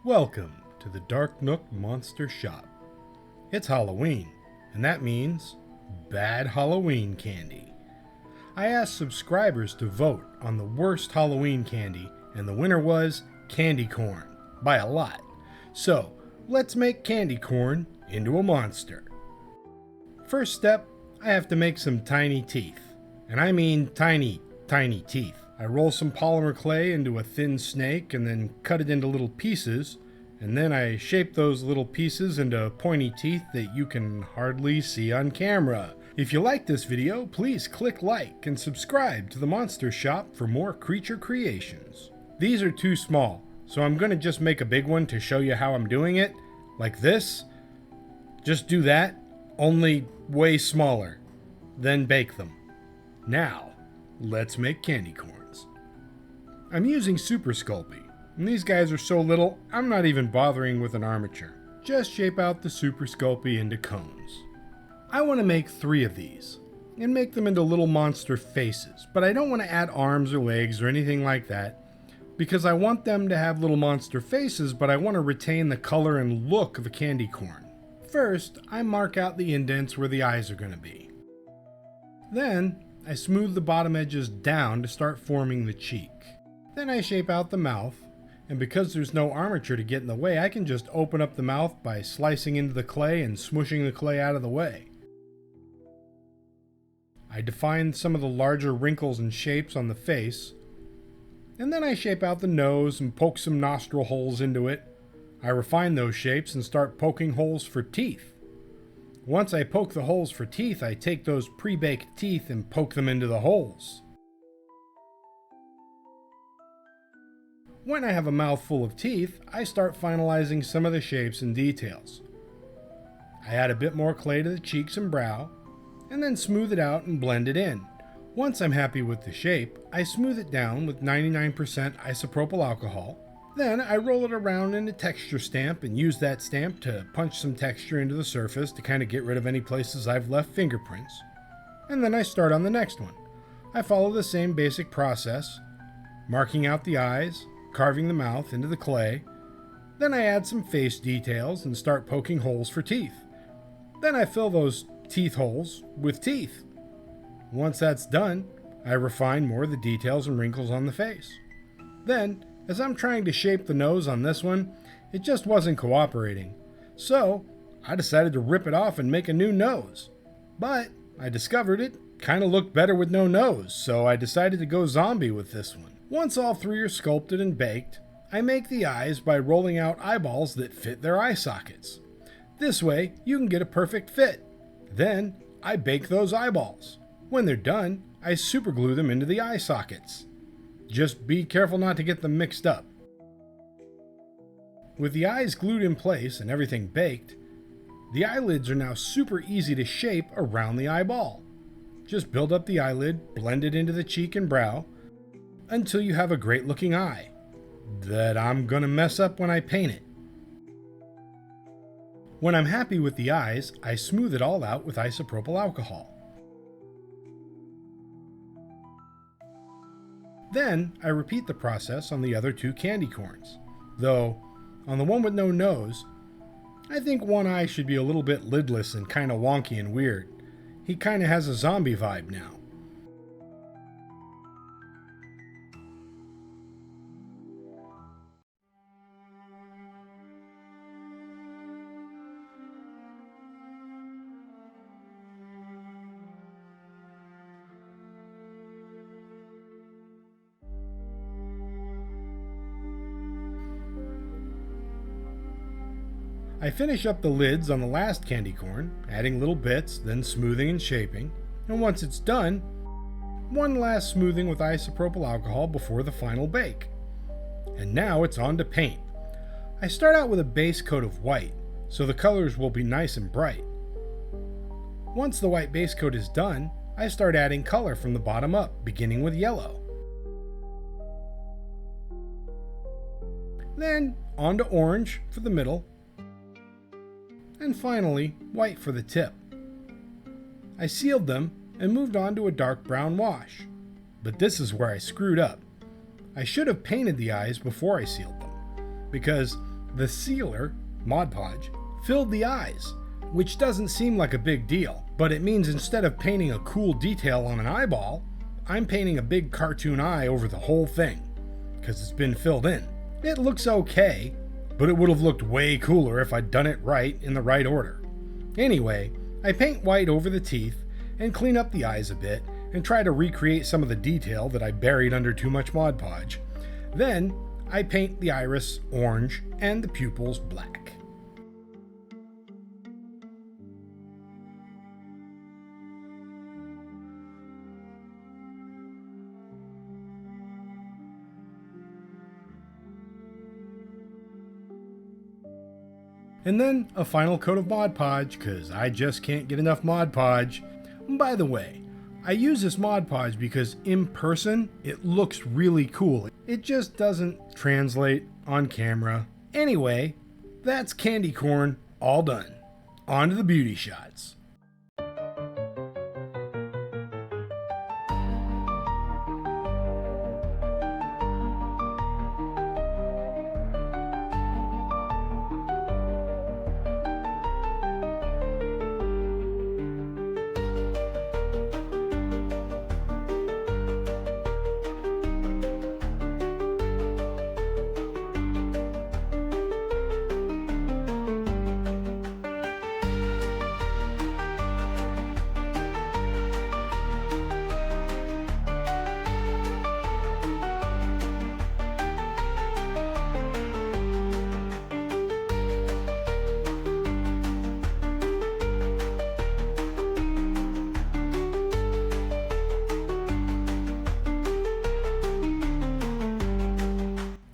Welcome to the Dark Nook Monster Shop. It's Halloween, and that means bad Halloween candy. I asked subscribers to vote on the worst Halloween candy, and the winner was candy corn, by a lot. So, let's make candy corn into a monster. First step, I have to make some tiny teeth. And I mean tiny, tiny teeth. I roll some polymer clay into a thin snake and then cut it into little pieces, and then I shape those little pieces into pointy teeth that you can hardly see on camera. If you like this video, please click like and subscribe to the Monster Shop for more creature creations. These are too small, so I'm gonna just make a big one to show you how I'm doing it, like this. Just do that, only way smaller, then bake them. Now, let's make candy corns. I'm using Super Sculpting, and these guys are so little, I'm not even bothering with an armature. Just shape out the Super Sculpey into cones. I want to make 3 of these, and make them into little monster faces, but I don't want to add arms or legs or anything like that, because I want them to have little monster faces, but I want to retain the color and look of a candy corn. First, I mark out the indents where the eyes are going to be. Then, I smooth the bottom edges down to start forming the cheek. Then I shape out the mouth, and because there's no armature to get in the way, I can just open up the mouth by slicing into the clay and smooshing the clay out of the way. I define some of the larger wrinkles and shapes on the face, and then I shape out the nose and poke some nostril holes into it. I refine those shapes and start poking holes for teeth. Once I poke the holes for teeth, I take those pre-baked teeth and poke them into the holes. When I have a mouth full of teeth, I start finalizing some of the shapes and details. I add a bit more clay to the cheeks and brow, and then smooth it out and blend it in. Once I'm happy with the shape, I smooth it down with 99% isopropyl alcohol. Then I roll it around in a texture stamp and use that stamp to punch some texture into the surface to kind of get rid of any places I've left fingerprints. And then I start on the next one. I follow the same basic process, marking out the eyes, carving the mouth into the clay. Then I add some face details and start poking holes for teeth. Then I fill those teeth holes with teeth. Once that's done, I refine more of the details and wrinkles on the face. Then, as I'm trying to shape the nose on this one, it just wasn't cooperating. So, I decided to rip it off and make a new nose. But I discovered it kind of looked better with no nose, so I decided to go zombie with this one. Once all 3 are sculpted and baked, I make the eyes by rolling out eyeballs that fit their eye sockets. This way, you can get a perfect fit. Then, I bake those eyeballs. When they're done, I superglue them into the eye sockets. Just be careful not to get them mixed up. With the eyes glued in place and everything baked, the eyelids are now super easy to shape around the eyeball. Just build up the eyelid, blend it into the cheek and brow, until you have a great looking eye that I'm gonna mess up when I paint it. When I'm happy with the eyes, I smooth it all out with isopropyl alcohol. Then I repeat the process on the other 2 candy corns, though on the one with no nose, I think one eye should be a little bit lidless and kinda wonky and weird. He kinda has a zombie vibe now. I finish up the lids on the last candy corn, adding little bits, then smoothing and shaping, and once it's done, one last smoothing with isopropyl alcohol before the final bake. And now it's on to paint. I start out with a base coat of white, so the colors will be nice and bright. Once the white base coat is done, I start adding color from the bottom up, beginning with yellow. Then on to orange for the middle, and finally, white for the tip. I sealed them and moved on to a dark brown wash. But this is where I screwed up. I should have painted the eyes before I sealed them, because the sealer, Mod Podge, filled the eyes, which doesn't seem like a big deal, but it means instead of painting a cool detail on an eyeball, I'm painting a big cartoon eye over the whole thing, because it's been filled in. It looks okay, but it would have looked way cooler if I'd done it right in the right order. Anyway, I paint white over the teeth and clean up the eyes a bit and try to recreate some of the detail that I buried under too much Mod Podge. Then I paint the iris orange and the pupils black. And then a final coat of Mod Podge, because I just can't get enough Mod Podge. By the way, I use this Mod Podge because in person it looks really cool. It just doesn't translate on camera. Anyway, that's candy corn all done. On to the beauty shots.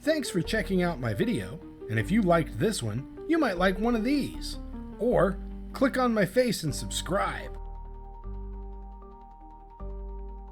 Thanks for checking out my video, and if you liked this one, you might like one of these. Or click on my face and subscribe.